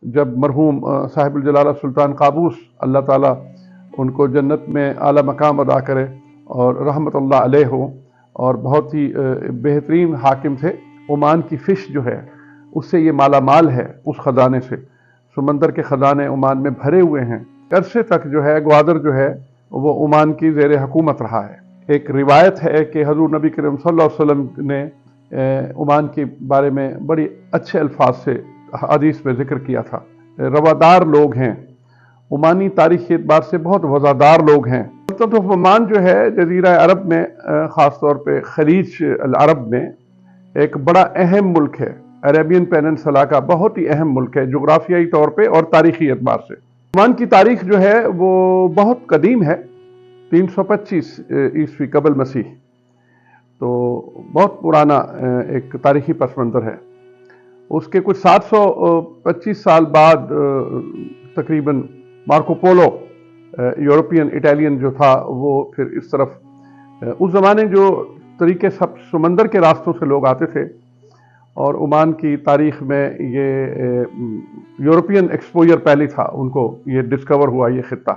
جب مرحوم صاحب الجلالہ سلطان قابوس اللہ تعالیٰ ان کو جنت میں اعلیٰ مقام ادا کرے اور رحمت اللہ علیہ ہو، اور بہت ہی بہترین حاکم تھے۔ عمان کی فش جو ہے اس سے یہ مالا مال ہے، اس خزانے سے۔ سمندر کے خزانے عمان میں بھرے ہوئے ہیں۔ عرصے تک جو ہے گوادر جو ہے وہ عمان کی زیر حکومت رہا ہے۔ ایک روایت ہے کہ حضور نبی کریم صلی اللہ علیہ وسلم نے عمان کے بارے میں بڑی اچھے الفاظ سے حدیث میں ذکر کیا تھا۔ روادار لوگ ہیں، عمانی تاریخی اعتبار سے بہت وفادار لوگ ہیں۔ سلطنت آف عمان جو ہے جزیرہ عرب میں، خاص طور پہ خلیج العرب میں ایک بڑا اہم ملک ہے۔ عربین پیننسلا کا بہت ہی اہم ملک ہے جغرافیائی طور پہ اور تاریخی اعتبار سے۔ عمان کی تاریخ جو ہے وہ بہت قدیم ہے، 325 عیسوی قبل مسیح، تو بہت پرانا ایک تاریخی پس منظر ہے۔ اس کے کچھ 725 سال بعد تقریباً مارکو پولو یورپین اٹیلین جو تھا وہ پھر اس طرف، اس زمانے جو طریقے سب سمندر کے راستوں سے لوگ آتے تھے، اور عمان کی تاریخ میں یہ یورپین ایکسپوجر پہلی تھا، ان کو یہ ڈسکور ہوا یہ خطہ۔